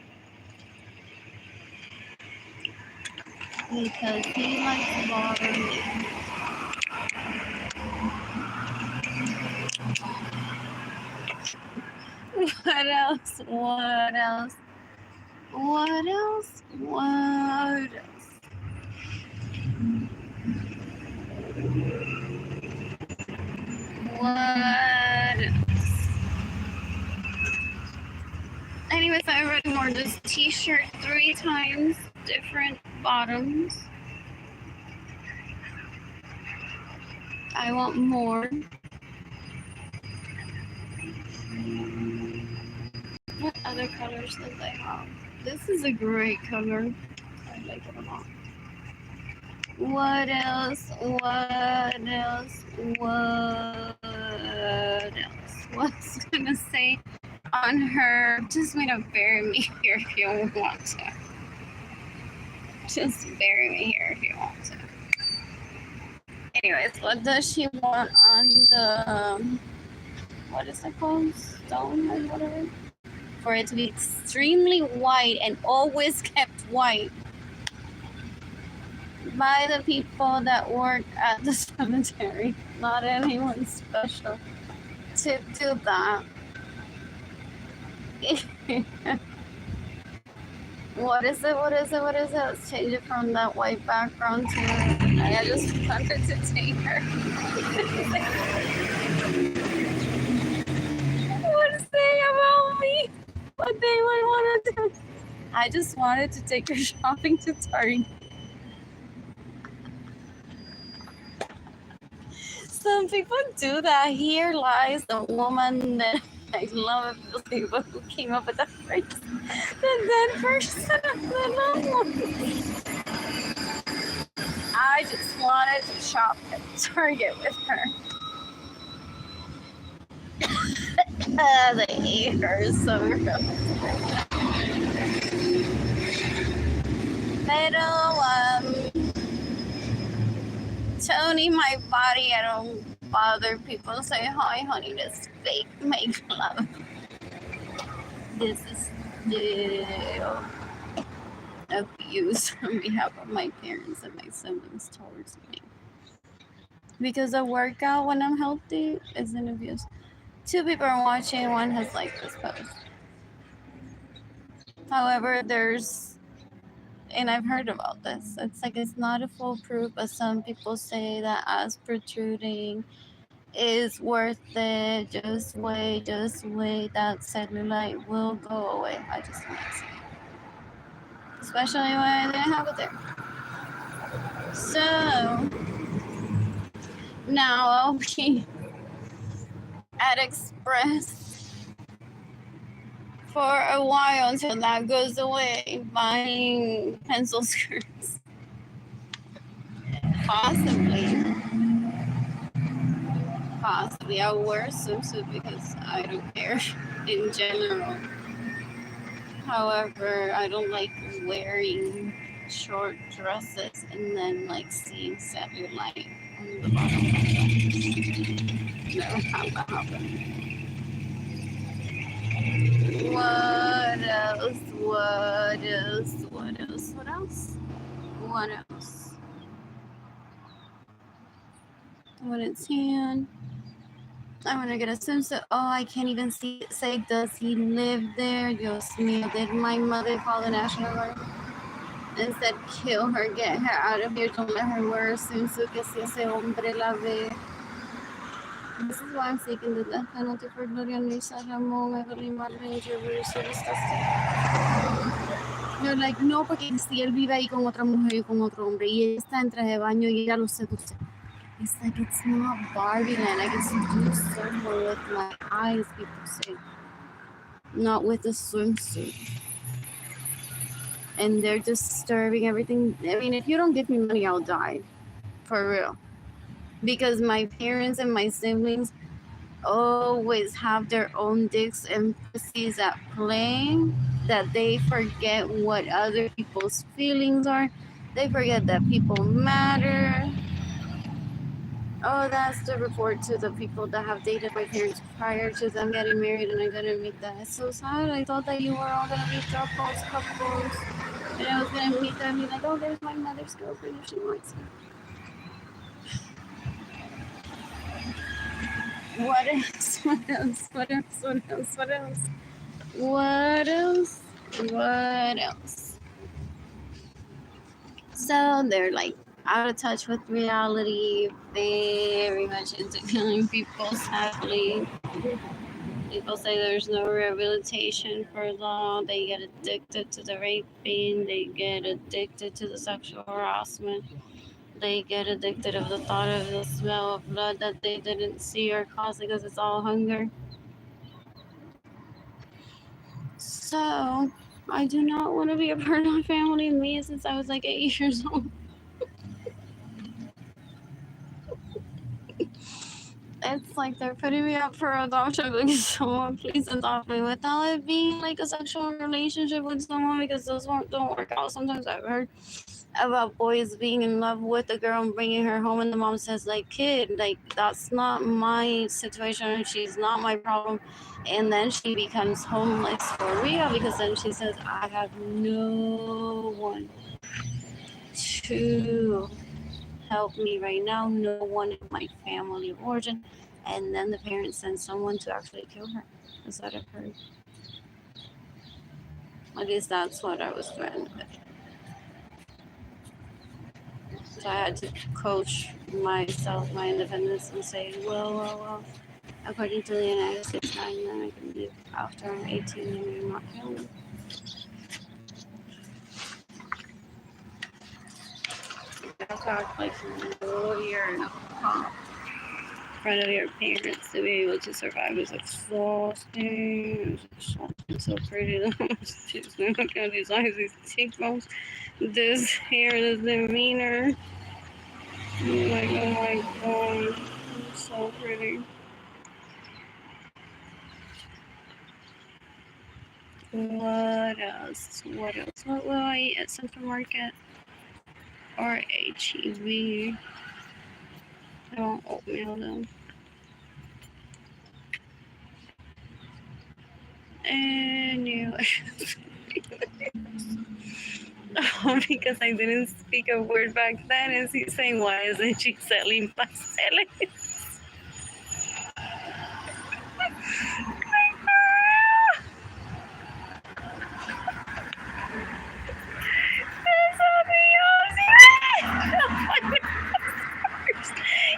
Because he likes ballroom dancing. What else? What else? Anyways, I already wore this t-shirt 3 times, different bottoms. I want more. What other colors do they have? This is a great color. I like it a lot. What else? What's gonna say on her? Just bury me here if you want to. Just bury me here if you want to. Anyways, what does she want on the, what is it called? Stone or whatever? For it to be extremely white and always kept white by the people that work at the cemetery, not anyone special to do that. What is it? Let's change it from that white background to, I just wanted to take her. What to say about me? what they would want to do. I just wanted to take her shopping to Target. Some people do that. Here lies the woman that I love those people who came up with the phrase. The dead person of the novel. I just wanted to shop at Target with her. The hater is so gross. Pero, Tony, my body, I don't bother people to say, hi, honey, this fake make love. This is still abuse on behalf of my parents and my siblings towards me. Because a workout when I'm healthy is an abuse. 2 people are watching, one has liked this post. However, and I've heard about this, it's like it's not a foolproof, but some people say that as protruding is worth it. Just wait, that cellulite will go away. I just want to say. Especially when I didn't have it there. So now I'll be at Express for a while until that goes away, buying pencil skirts. Possibly. I'll wear a swimsuit because I don't care in general. However, I don't like wearing short dresses and then like seeing cellulite on the bottom. Never have that happen. What else? When it's tan, I want to get a swimsuit. Oh, I can't even say, does he live there? Dios mío, did my mother call the National Guard and said, kill her, get her out of here, don't let her wear a swimsuit, que si ese hombre la ve. This is why I'm seeking the death penalty for Gloria Luisa Ramon, Evelyn Marlene, we're so disgusting. They're like, no, porque si él vive ahí con otra mujer y con otro hombre, y ella está en traje de baño y ella lo seduce. It's like, it's not Barbie land. I can do so more with my eyes, people say. Not with a swimsuit. And they're disturbing everything. I mean, if you don't give me money, I'll die. For real. Because my parents and my siblings always have their own dicks and pussies at play, that they forget what other people's feelings are. They forget that people matter. Oh, that's the report to the people that have dated my parents prior to them getting married, and I gotta meet that. It's so sad. I thought that you were all gonna be couples, and I was gonna meet them and be like, oh, there's my mother's girlfriend if she wants me. What else? So they're like out of touch with reality, very much into killing people, sadly. People say there's no rehabilitation for long. They get addicted to the raping. They get addicted to the sexual harassment. They get addicted of the thought of the smell of blood that they didn't see or cause because it's all hunger. So I do not want to be a part of my family. Me since I was like 8 years old. It's like they're putting me up for adoption because someone please adopt me without it being like a sexual relationship with someone, because those don't work out. Sometimes I've heard about boys being in love with a girl and bringing her home, and the mom says like, kid, like that's not my situation, she's not my problem, and then she becomes homeless for real because then she says I have no one to help me right now, no one in my family of origin, and then the parents send someone to actually kill her. That's what I've heard. At least that's what I was threatened with. So I had to coach myself, my independence, and say, well, according to the United States guideline, after I'm 18 and I'm not young. You have to act like a lawyer and a cop in front of your parents to be able to survive is exhausting. It's so pretty. Look at these eyes, these cheekbones, this hair, this demeanor. Like, oh my god, it's so pretty. What else? What else? What will I eat at Central Market? Or HEB? I want oatmeal though. Anyway. Oh, because I didn't speak a word back then, is he saying, why isn't she selling pasteles?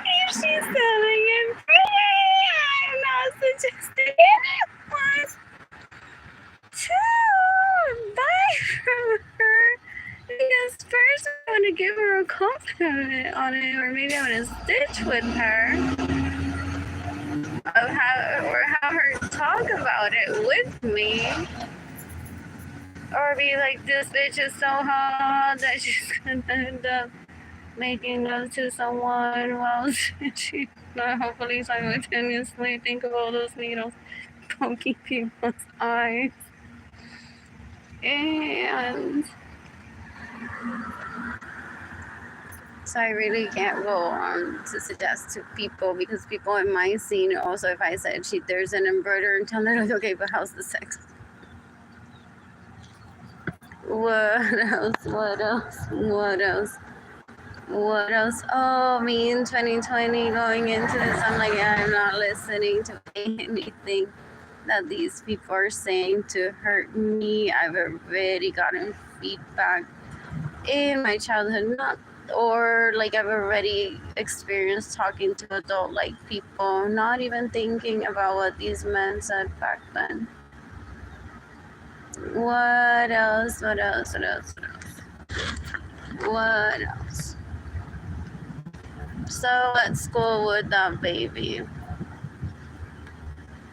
If she's selling it free, I'm not suggesting anyone to buy from her. Because first I want to give her a compliment on it, or maybe I want to stitch with her, of have her talk about it with me, or be like, this bitch is so hot that she's gonna end up making love to someone while she hopefully simultaneously think of all those needles poking people's eyes. And so I really can't go on to suggest to people, because people in my scene also, if I said there's an inverter in town, they're like, okay, but how's the sex? What else? What else? What else? What else? Oh, me in 2020 going into this, I'm like, yeah, I'm not listening to anything that these people are saying to hurt me. I've already gotten feedback in my childhood, or like I've already experienced talking to adult like people, not even thinking about what these men said back then. What else? What else? What else? What else? So at school with that baby,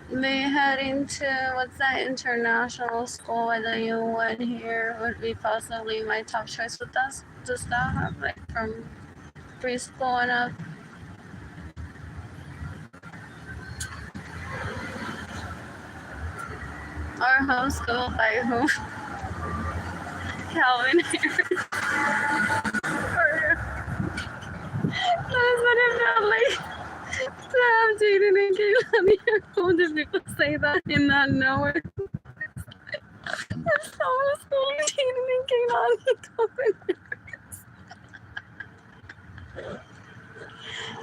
they heading to, what's that international school that you went here would be possibly my top choice with us. Does that have like from preschool and up? Or homeschool by who? Calvin Harris. That's what it felt like to have Jaden and Kaylani at home. Do people say that and not know it? It's homeschooling Jaden and Kaylani, Calvin Harris.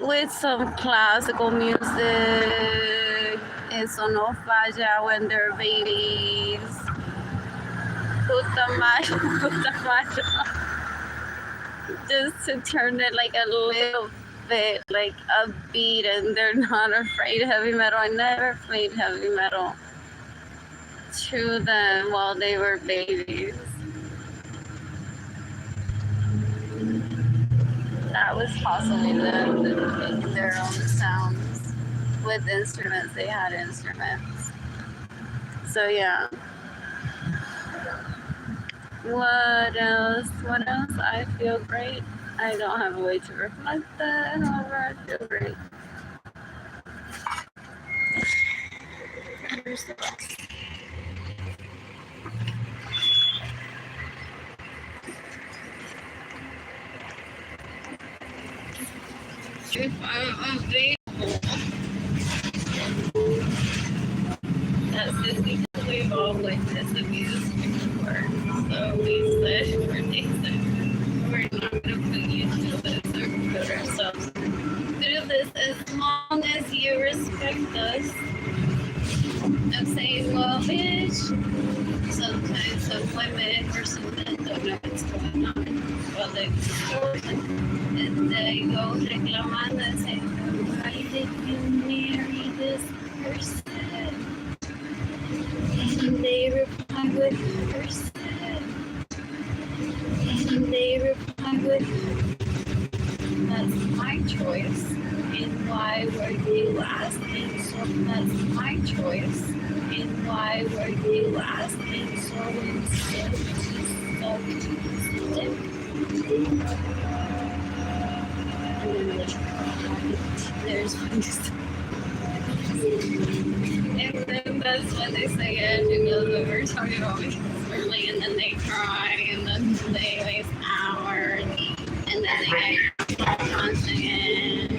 With some classical music. Eso no falla when they're babies. Puta madre. Just to turn it like a little bit like upbeat, and they're not afraid of heavy metal. I never played heavy metal to them while they were babies. That was possibly them making their own sounds with instruments. They had instruments. So yeah. What else? What else? I feel great. I don't have a way to reflect that. However, I feel great. Here's the box. If I'm available, that's just because we've all witnessed abuse before. So we said, or they said, we're not going to put you through this or put ourselves through this as long as you respect us. I'm saying, well, bitch, sometimes some women or some men don't know what's going on. Well, they and they go reclamando and say, why did you marry this person? reply with percent. And they reply with, that's my choice. And why were you asking so? That's my choice. And why were you asking so instead there's one just and then that's when they say it, you know, that we're talking about because early and then they cry and then they waste hours and then they get constant.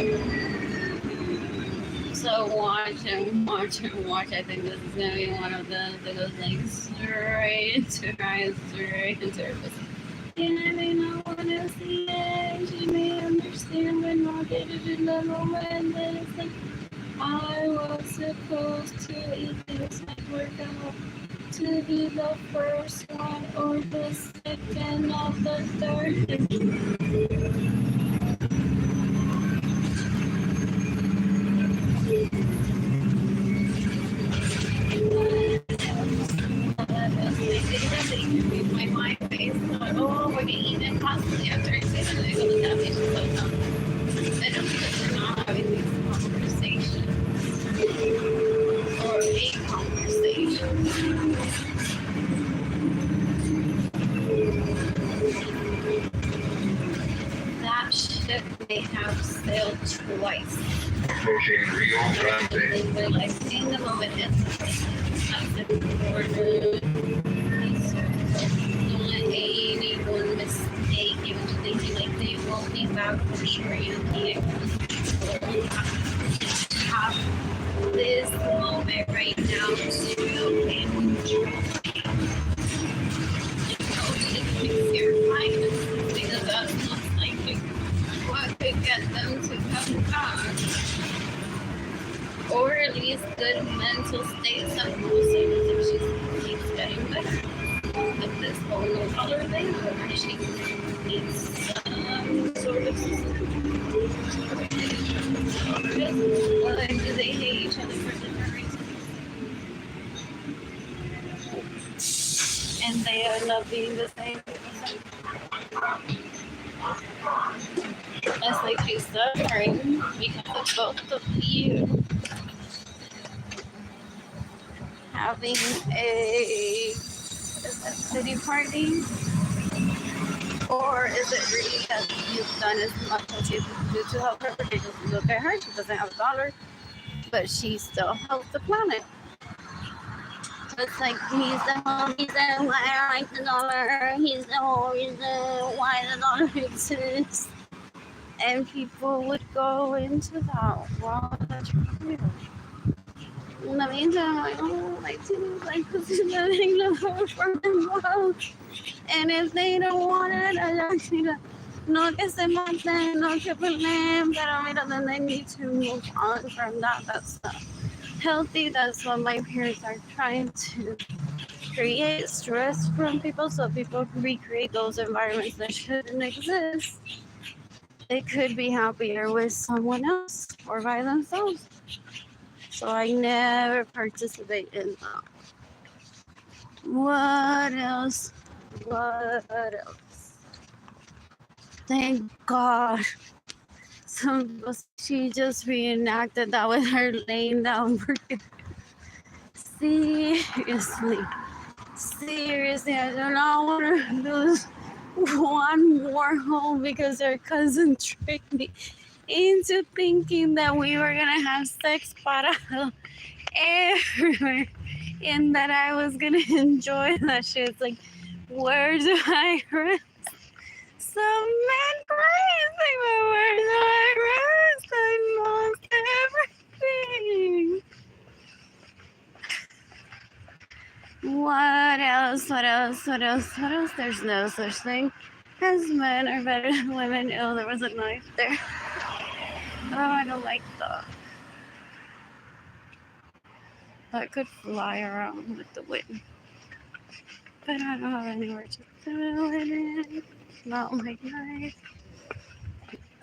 So watch and watch and watch. I think this is gonna be one of those that goes like straight into her eyes, straight into her face. And I may not want to see it. She may understand but not get it in the moment. But it's like I was supposed to it didn't work out to be the first one or the second or the third. My mind face, oh, we're getting it constantly after I say that I go to that patient so dumb. I don't because we're not having these conversations or a conversation. That ship may have sailed twice. Approaching Rio Grande. We're like in the moment it's don't let anyone mistake you into thinking like they won't be back for sure. You can't have this moment right now to enjoy. Your mind because that's not like what could get them to come back. Or at least good mental states of losing if she keeps getting better. With this whole no color thing, or she needs some sort of system. Or do they hate each other for different reasons? And they end up being the same person. It's like she's suffering because of both of you having a city party, or is it really that you've done as much as you can do to help her? Because you look at her, she doesn't have a dollar, but she still helps the planet. It's like he's the whole reason why I like the dollar. He's the whole reason why the dollar exists. And people would go into that world that you're in the meantime, I don't like to like living the from the world. And if they don't want it, I actually no que se maten, no que peleen, pero mira, then they need to move on from that. That's not healthy. That's what my parents are trying to create stress from people so people recreate those environments that shouldn't exist. They could be happier with someone else or by themselves. So I never participate in that. What else? What else? Thank God. She just reenacted that with her laying down. Seriously. I do not want to lose one more home because her cousin tricked me into thinking that we were going to have sex para everywhere and that I was going to enjoy that shit. It's like, where do I rest? Some man crazy, but where do I rest? I lost everything. What else? There's no such thing as men are better than women. Oh, there was a knife there. Oh, I don't like that. That could fly around with the wind. But I don't have anywhere to throw it in. Not like knife.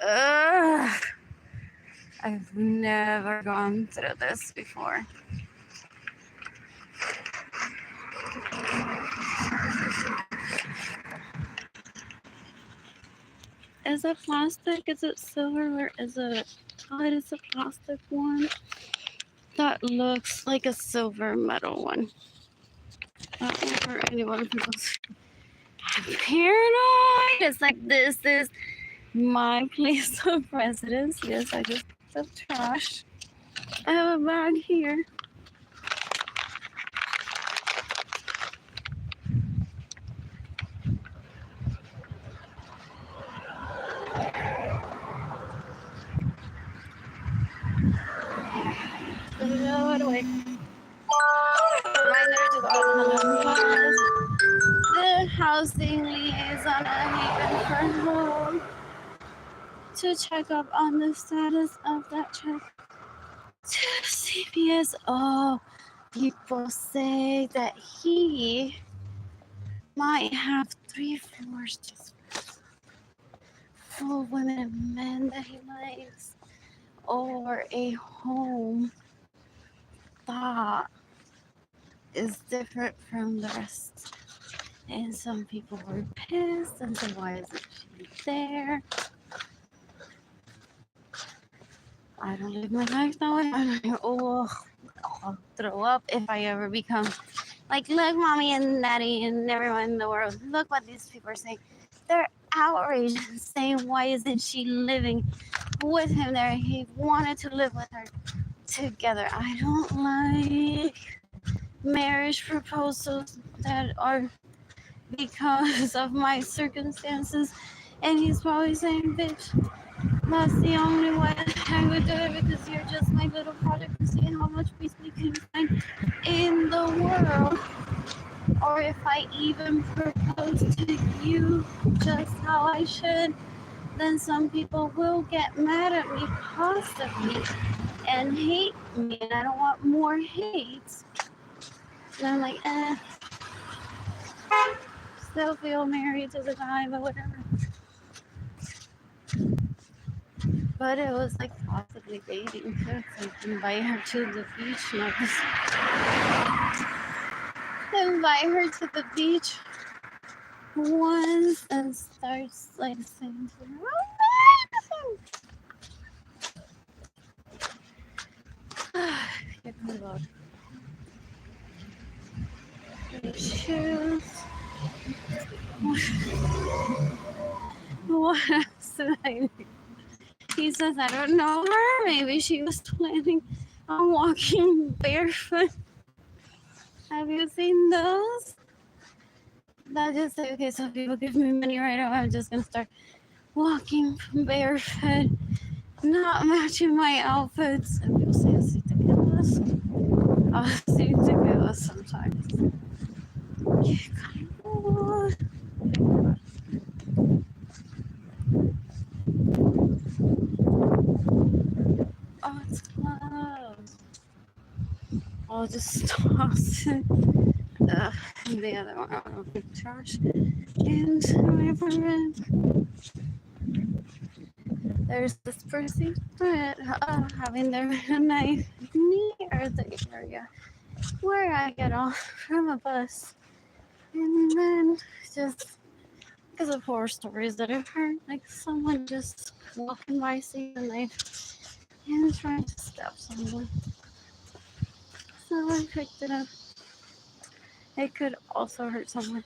Ugh. I've never gone through this before. Is it plastic? Is it silver? Or is it? Oh, it is a plastic one. That looks like a silver metal one. For anyone who's paranoid, it's like this is my place of residence. Yes, I just picked up trash. I have a bag here. Put it all away. Reminder to the the housing liaison at Haven for home to check up on the status of that check to CPS. Oh, people say that he might have 3 floors just full of women and men that he likes, or a home that is different from the rest. And some people were pissed and said, why isn't she there? I don't live my life that way. I'm like, oh, I'll throw up if I ever become like, look, mommy and daddy and everyone in the world, look what these people are saying. They're outraged and saying, why isn't she living with him there? He wanted to live with her together. I don't like marriage proposals that are because of my circumstances. And he's probably saying, bitch, that's the only way I would do it because you're just my little project to see how much peace we can find in the world. Or if I even propose to you just how I should, then some people will get mad at me, possibly, and hate me. And I don't want more hate. And I'm like, still feel married to the guy, but whatever. But it was like possibly dating. So it's like invite her to the beach, not just invite her to the beach once and starts like saying to her, oh, get me look. Shoes. What else did I do? He says, I don't know her. Maybe she was planning on walking barefoot. Have you seen those? That just say, okay, so people give me money right now. I'm just gonna start walking barefoot, not matching my outfits. And people say, así te quedas. Así te quedas sometimes. Qué calor. Oh, it's closed. I'll just toss it. The other one, I'll put trash into my apartment. There's this person having their night near the area where I get off from a bus. And then just because of horror stories that I've heard, like someone just walking by seeing the knife and trying to stab someone. So I picked it up. It could also hurt someone.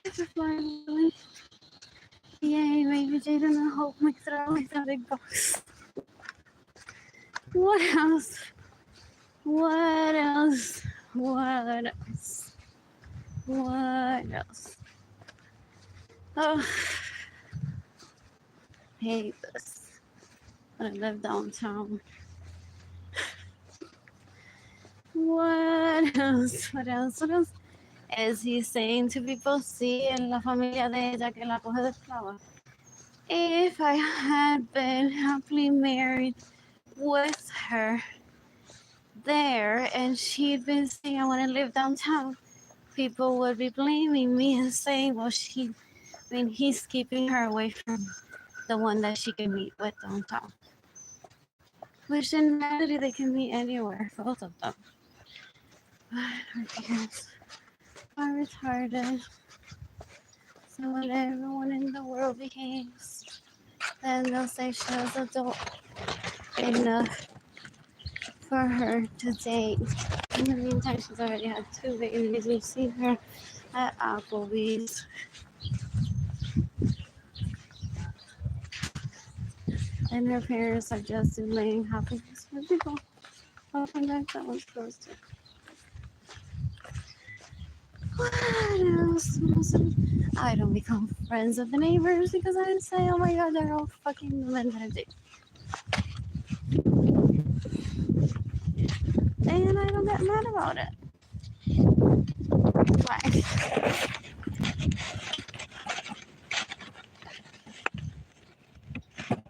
It's a flying bullet. Yay, maybe Jaden and Hope mixed it out like that big box. What else? What else? What else? What else? Oh, hate this. I live downtown. What else? What else? What else? Is he saying to people, sí, en la familia de ella que la coge de esclava? If I had been happily married with her there and she'd been saying, I want to live downtown, people would be blaming me and saying, well, he's keeping her away from the one that she can meet with downtown. Which in reality, they can meet anywhere, both of them. Our parents are retarded. So when everyone in the world behaves then they'll say she was adult enough for her to date. In the meantime, she's already had 2 babies. We've seen her at Applebee's. And her parents are just delaying happiness for people. Open that one's closed. What else? I don't become friends with the neighbors because I say, oh my god, they're all fucking women that I date. And I don't get mad about it. Why?